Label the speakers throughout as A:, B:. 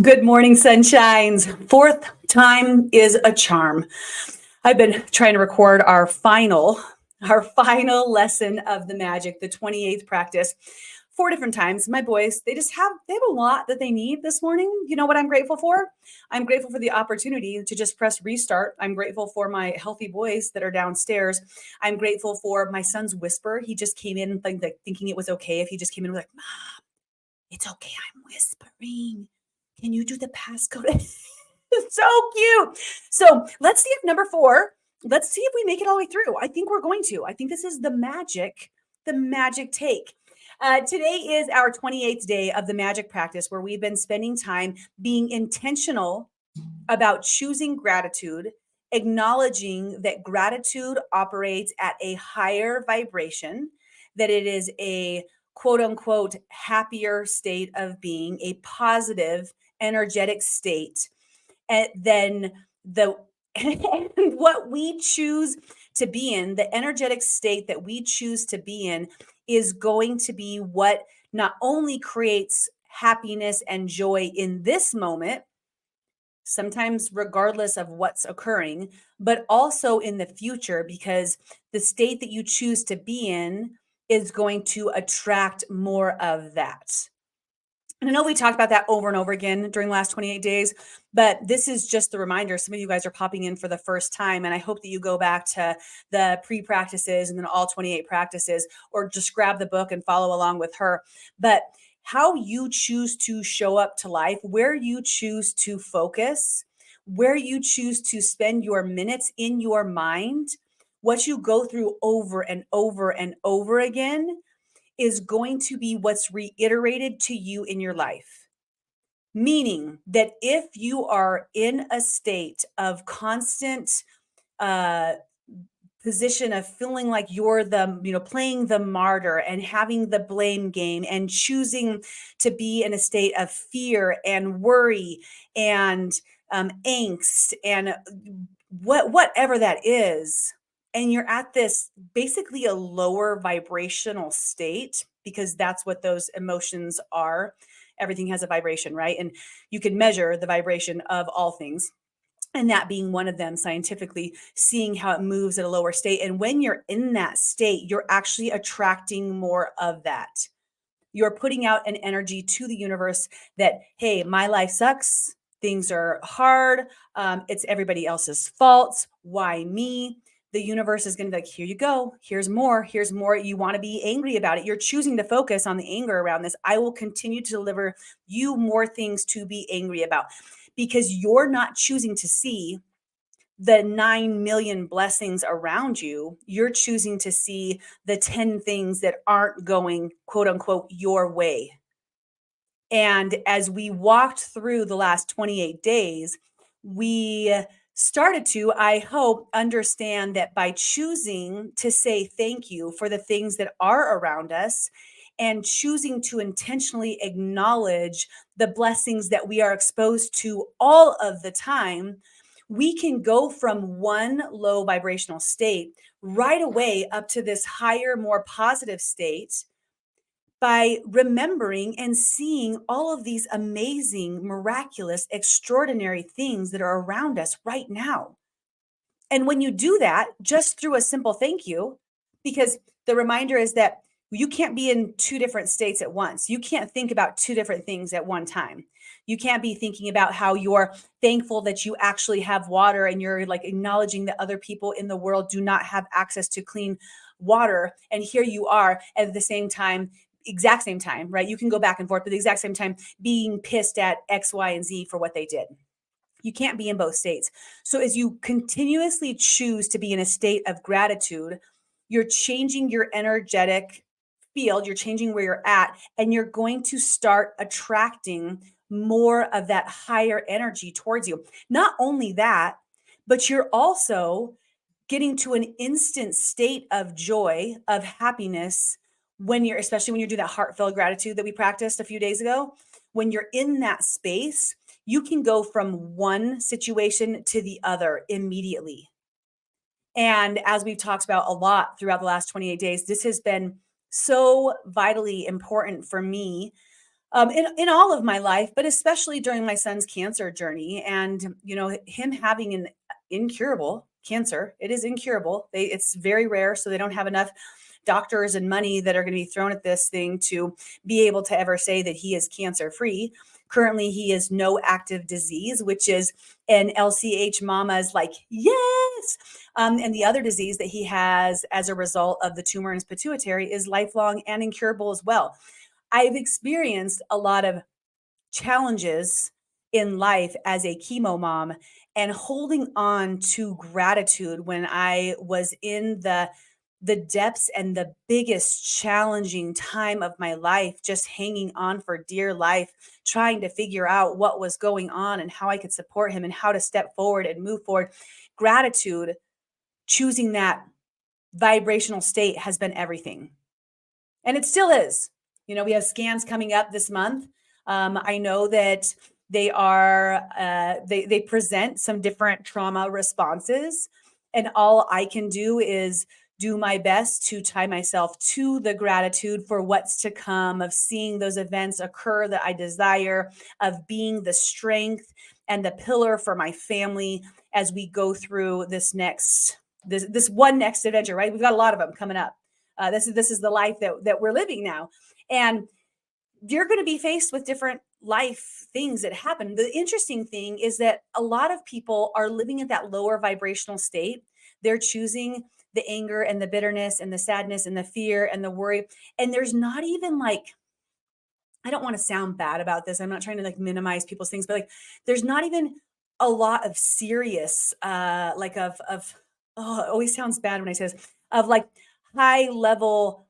A: Good morning, sunshines. Fourth time is a charm. I've been trying to record our final lesson of the magic, the 28th practice, 4 different times. My boys, they have a lot that they need this morning. You know what I'm grateful for? I'm grateful for the opportunity to just press restart. I'm grateful for my healthy boys that are downstairs. I'm grateful for my son's whisper. He just came in thinking it was okay if he just came in and was like, Mom, it's okay, I'm whispering. Can you do the passcode? It's so cute. So let's see if number 4, let's see if we make it all the way through. I think we're going to. I think this is the magic take. Today is our 28th day of the magic practice where we've been spending time being intentional about choosing gratitude, acknowledging that gratitude operates at a higher vibration, that it is a quote unquote happier state of being, a positive, energetic state, and then the and what we choose to be in, the energetic state that we choose to be in, is going to be what not only creates happiness and joy in this moment, sometimes regardless of what's occurring, but also in the future, because the state that you choose to be in is going to attract more of that. And I know we talked about that over and over again during the last 28 days, but this is just the reminder. Some of you guys are popping in for the first time, and I hope that you go back to the pre-practices and then all 28 practices, or just grab the book and follow along with her. But how you choose to show up to life, where you choose to focus, where you choose to spend your minutes in your mind, what you go through over and over and over again is going to be what's reiterated to you in your life. Meaning that if you are in a state of constant uh, position of feeling like you're playing the martyr and having the blame game and choosing to be in a state of fear and worry and angst and whatever that is, and you're at this basically a lower vibrational state, because that's what those emotions are. Everything has a vibration, right? And you can measure the vibration of all things, and that being one of them, scientifically seeing how it moves at a lower state. And when you're in that state, you're actually attracting more of that. You're putting out an energy to the universe that, hey, my life sucks, things are hard, it's everybody else's fault, why me? The universe is going to be like, here you go, here's more. You want to be angry about it, you're choosing to focus on the anger around this. I will continue to deliver you more things to be angry about, because you're not choosing to see the 9 million blessings around you. You're choosing to see the 10 things that aren't going, quote unquote, your way. And as we walked through the last 28 days, we started to, I hope, understand that by choosing to say thank you for the things that are around us and choosing to intentionally acknowledge the blessings that we are exposed to all of the time, we can go from one low vibrational state right away up to this higher, more positive state by remembering and seeing all of these amazing, miraculous, extraordinary things that are around us right now. And when you do that, just through a simple thank you, because the reminder is that you can't be in 2 different states at once. You can't think about 2 different things at one time. You can't be thinking about how you're thankful that you actually have water, and you're like acknowledging that other people in the world do not have access to clean water. And here you are at the same time, exact same time, right? You can go back and forth, but the exact same time being pissed at X, Y, and Z for what they did. You can't be in both states. So as you continuously choose to be in a state of gratitude, you're changing your energetic field, you're changing where you're at, and you're going to start attracting more of that higher energy towards you. Not only that, but you're also getting to an instant state of joy, of happiness, especially when you do that heartfelt gratitude that we practiced a few days ago. When you're in that space, you can go from one situation to the other immediately. And as we've talked about a lot throughout the last 28 days, this has been so vitally important for me in all of my life, but especially during my son's cancer journey. And, him having an incurable cancer, it is incurable. It's very rare. So they don't have enough doctors and money that are going to be thrown at this thing to be able to ever say that he is cancer free. Currently, he is no active disease, which is an LCH mama's like, yes. And the other disease that he has as a result of the tumor in his pituitary is lifelong and incurable as well. I've experienced a lot of challenges in life as a chemo mom, and holding on to gratitude when I was in the depths and the biggest challenging time of my life, just hanging on for dear life, trying to figure out what was going on and how I could support him and how to step forward and move forward. Gratitude, choosing that vibrational state, has been everything. And it still is. We have scans coming up this month. I know that they present some different trauma responses, and all I can do is do my best to tie myself to the gratitude for what's to come, of seeing those events occur that I desire, of being the strength and the pillar for my family as we go through this one next adventure. Right, we've got a lot of them coming up. This is the life that we're living now, and you're going to be faced with different life things that happen. The interesting thing is that a lot of people are living at that lower vibrational state. They're choosing the anger and the bitterness and the sadness and the fear and the worry, and there's not even like, I don't want to sound bad about this. I'm not trying to like minimize people's things, but like there's not even a lot of serious like of oh, it always sounds bad when I say this, of like high level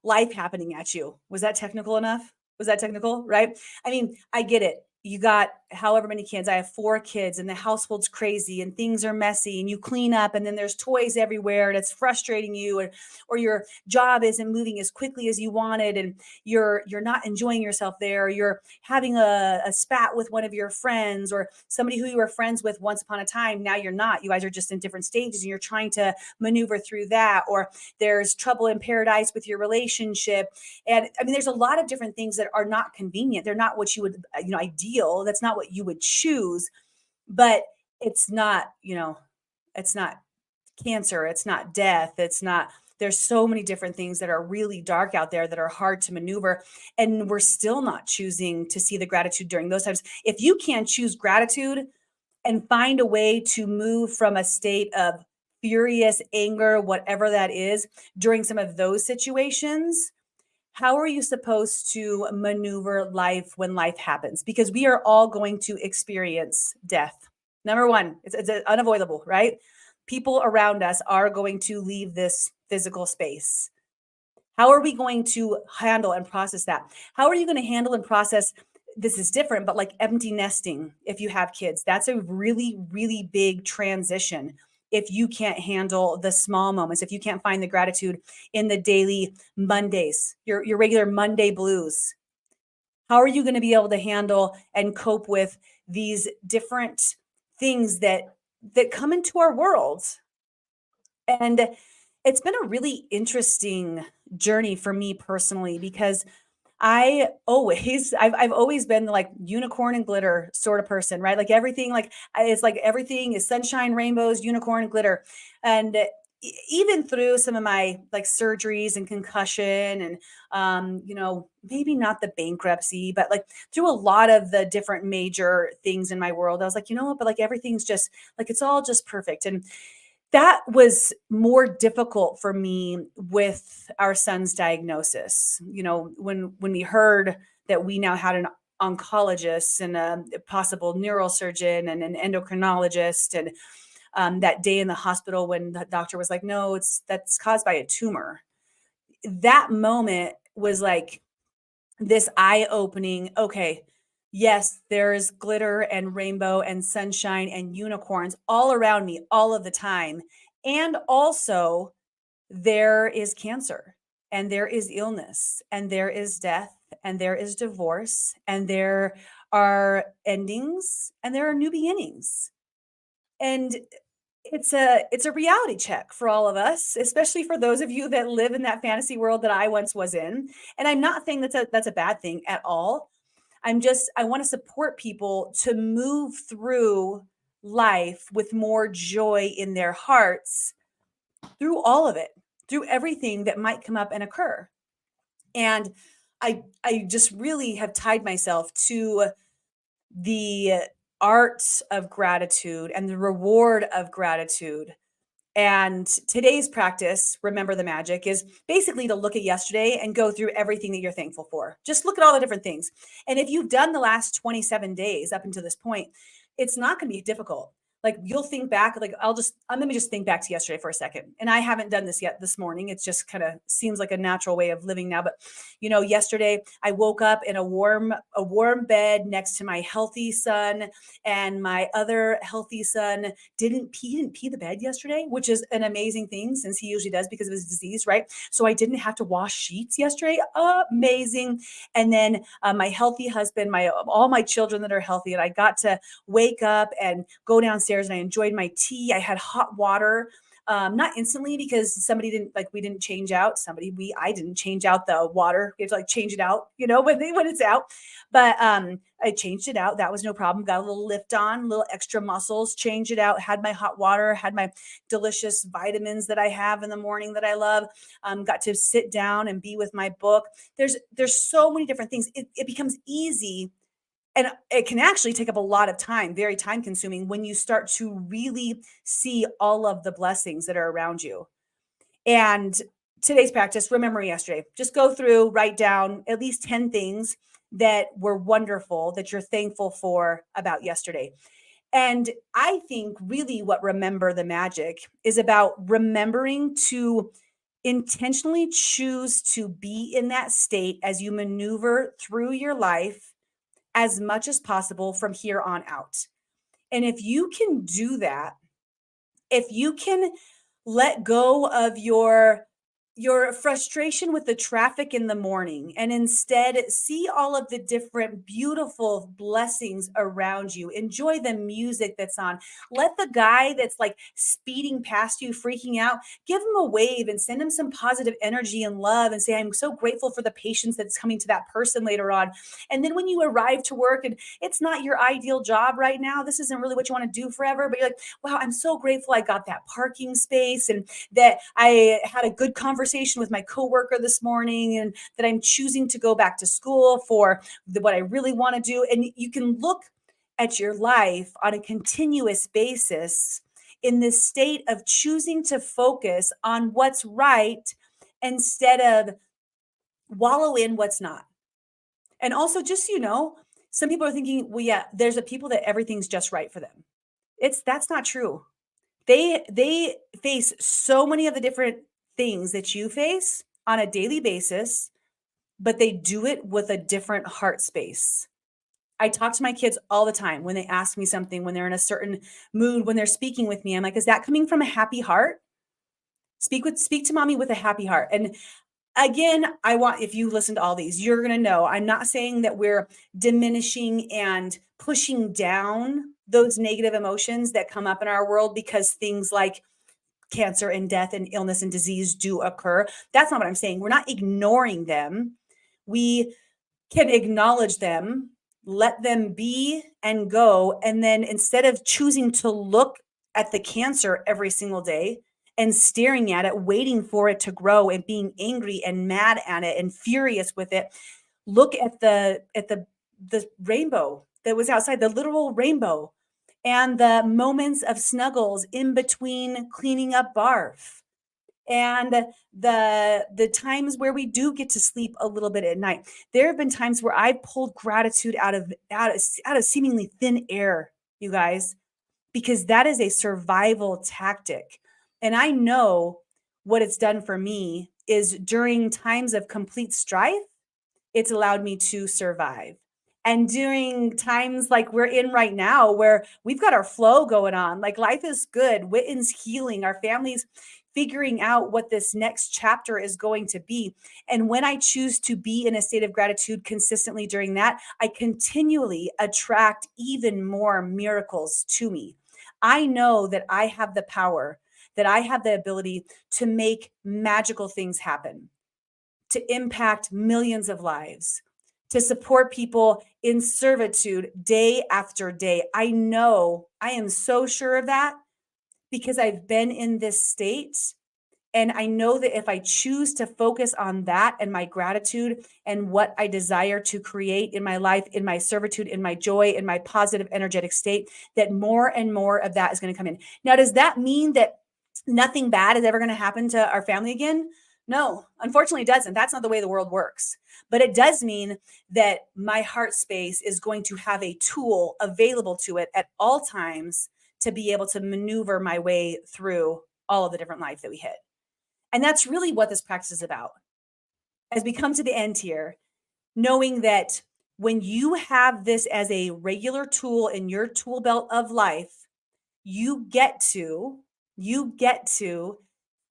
A: life happening at you. Was that technical enough? Was that technical? Right? I mean, I get it. You got however many kids. I have 4 kids, and the household's crazy, and things are messy, and you clean up, and then there's toys everywhere, and it's frustrating you, or your job isn't moving as quickly as you wanted, and you're not enjoying yourself there. Or you're having a spat with one of your friends, or somebody who you were friends with once upon a time. Now you're not. You guys are just in different stages, and you're trying to maneuver through that. Or there's trouble in paradise with your relationship. And I mean, there's a lot of different things that are not convenient. They're not what you would, ideal. That's not what you would choose, but it's not, it's not cancer. It's not death. It's not, there's so many different things that are really dark out there that are hard to maneuver. And we're still not choosing to see the gratitude during those times. If you can't choose gratitude and find a way to move from a state of furious anger, whatever that is, during some of those situations, how are you supposed to maneuver life when life happens? Because we are all going to experience death. Number one, it's unavoidable, right? People around us are going to leave this physical space. How are we going to handle and process that? How are you going to handle and process? This is different, but like empty nesting, if you have kids, that's a really, really big transition. If you can't handle the small moments, if you can't find the gratitude in the daily Mondays, your regular Monday blues, how are you going to be able to handle and cope with these different things that come into our world? And it's been a really interesting journey for me personally, because I've always been like unicorn and glitter sort of person, right? Like everything, it's like everything is sunshine, rainbows, unicorn and glitter. And even through some of my like surgeries and concussion and, maybe not the bankruptcy, but like through a lot of the different major things in my world, I was like, you know what, but like everything's just like, it's all just perfect. And that was more difficult for me with our son's diagnosis. When we heard that we now had an oncologist and a possible neurosurgeon and an endocrinologist, and that day in the hospital when the doctor was like, no, that's caused by a tumor. That moment was like this eye-opening, okay, yes, there's glitter and rainbow and sunshine and unicorns all around me all of the time. And also there is cancer, and there is illness, and there is death, and there is divorce, and there are endings, and there are new beginnings. And it's a reality check for all of us, especially for those of you that live in that fantasy world that I once was in. And I'm not saying that's a bad thing at all. I want to support people to move through life with more joy in their hearts through all of it, through everything that might come up and occur. And I just really have tied myself to the art of gratitude and the reward of gratitude. And today's practice, remember the magic, is basically to look at yesterday and go through everything that you're thankful for. Just look at all the different things. And if you've done the last 27 days up until this point, it's not going to be difficult. Like you'll think back, like let me just think back to yesterday for a second. And I haven't done this yet this morning. It's just kind of seems like a natural way of living now. But yesterday I woke up in a warm bed next to my healthy son, and my other healthy son didn't pee the bed yesterday, which is an amazing thing since he usually does because of his disease, right? So I didn't have to wash sheets yesterday. Amazing. And then my healthy husband, my all my children that are healthy, and I got to wake up and go downstairs, and I enjoyed my tea. I had hot water. Not instantly because somebody didn't we didn't change out I didn't change out the water. We have to change it out, when it's out. But I changed it out. That was no problem. Got a little lift on, little extra muscles, changed it out, had my hot water, had my delicious vitamins that I have in the morning that I love. Got to sit down and be with my book. There's so many different things. It becomes easy, and it can actually take up a lot of time, very time consuming, when you start to really see all of the blessings that are around you. And today's practice, remember yesterday, just go through, write down at least 10 things that were wonderful that you're thankful for about yesterday. And I think really what Remember the Magic is about remembering to intentionally choose to be in that state as you maneuver through your life as much as possible from here on out. And if you can do that, if you can let go of your frustration with the traffic in the morning and instead see all of the different beautiful blessings around you, enjoy the music that's on, let the guy that's speeding past you freaking out, give him a wave and send him some positive energy and love and say, I'm so grateful for the patience that's coming to that person later on. And then when you arrive to work and it's not your ideal job right now, this isn't really what you want to do forever, but you're like, wow, I'm so grateful I got that parking space and that I had a good conversation with my coworker this morning, and that I'm choosing to go back to school for what I really want to do. And you can look at your life on a continuous basis in this state of choosing to focus on what's right instead of wallow in what's not. And also, just so you know, some people are thinking, well, yeah, there's a people that everything's just right for them. That's not true. They face so many of the different things that you face on a daily basis, but they do it with a different heart space. I talk to my kids all the time when they ask me something, when they're in a certain mood, when they're speaking with me. I'm like, is that coming from a happy heart? Speak to mommy with a happy heart. And again, if you listen to all these, you're going to know I'm not saying that we're diminishing and pushing down those negative emotions that come up in our world because things like cancer and death and illness and disease do occur. That's not what I'm saying. We're not ignoring them. We can acknowledge them, let them be and go. And then instead of choosing to look at the cancer every single day and staring at it, waiting for it to grow and being angry and mad at it and furious with it, look at the rainbow that was outside, the literal rainbow, and the moments of snuggles in between cleaning up barf, and the times where we do get to sleep a little bit at night. There have been times where I pulled gratitude out of seemingly thin air, you guys, because that is a survival tactic. And I know what it's done for me is during times of complete strife, it's allowed me to survive. And during times like we're in right now, where we've got our flow going on, like life is good, Witten's healing, our family's figuring out what this next chapter is going to be. And when I choose to be in a state of gratitude consistently during that, I continually attract even more miracles to me. I know that I have the power, that I have the ability to make magical things happen, to impact millions of lives, to support people in servitude day after day. I know, I am so sure of that because I've been in this state. And I know that if I choose to focus on that and my gratitude and what I desire to create in my life, in my servitude, in my joy, in my positive energetic state, that more and more of that is going to come in. Now, does that mean that nothing bad is ever going to happen to our family again? No, unfortunately, it doesn't. That's not the way the world works. But it does mean that my heart space is going to have a tool available to it at all times to be able to maneuver my way through all of the different life that we hit. And that's really what this practice is about. As we come to the end here, knowing that when you have this as a regular tool in your tool belt of life, you get to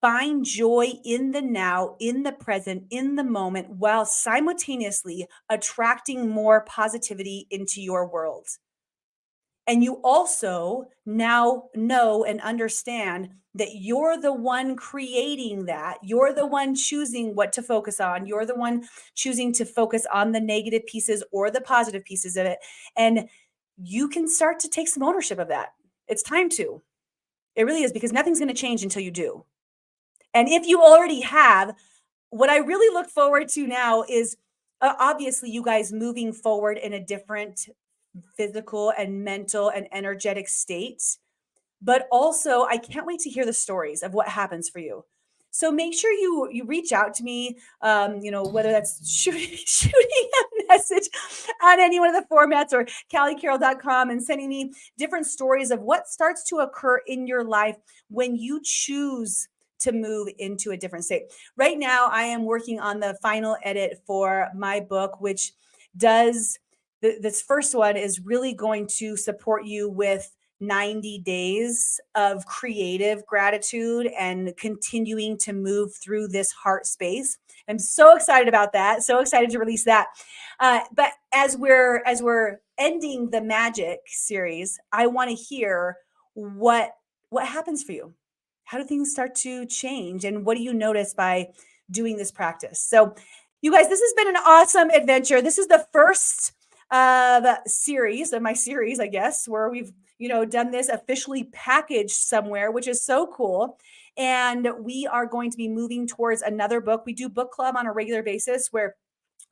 A: find joy in the now, in the present, in the moment, while simultaneously attracting more positivity into your world. And you also now know and understand that you're the one creating that. You're the one choosing what to focus on. You're the one choosing to focus on the negative pieces or the positive pieces of it. And you can start to take some ownership of that. It's time to. It really is, because nothing's going to change until you do. And if you already have, what I really look forward to now is obviously you guys moving forward in a different physical and mental and energetic state. But also, I can't wait to hear the stories of what happens for you. So make sure you reach out to me, whether that's shooting a message on any one of the formats or CallieCarroll.com and sending me different stories of what starts to occur in your life when you choose to move into a different state. Right now, I am working on the final edit for my book, which does this first one is really going to support you with 90 days of creative gratitude and continuing to move through this heart space. I'm so excited about that. So excited to release that. But as we're ending the magic series, I want to hear what happens for you. How do things start to change? And what do you notice by doing this practice? So you guys, this has been an awesome adventure. This is the first of my series, I guess, where we've done this officially packaged somewhere, which is so cool. And we are going to be moving towards another book. We do book club on a regular basis where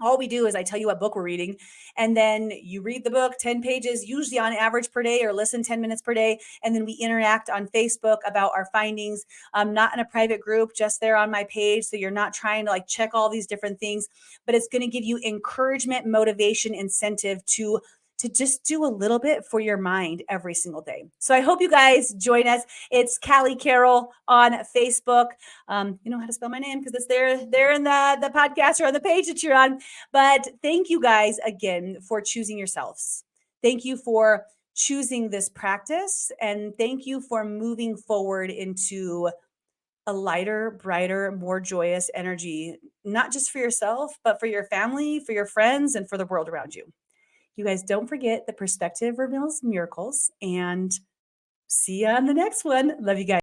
A: all we do is I tell you what book we're reading, and then you read the book 10 pages, usually on average per day, or listen 10 minutes per day. And then we interact on Facebook about our findings. Not in a private group, just there on my page. So you're not trying to check all these different things, but it's going to give you encouragement, motivation, incentive to just do a little bit for your mind every single day. So I hope you guys join us. It's Callie Carroll on Facebook. You know how to spell my name because it's there in the podcast or on the page that you're on. But thank you guys again for choosing yourselves. Thank you for choosing this practice. And thank you for moving forward into a lighter, brighter, more joyous energy, not just for yourself, but for your family, for your friends, and for the world around you. You guys don't forget the perspective reveals miracles, and see you on the next one. Love you guys.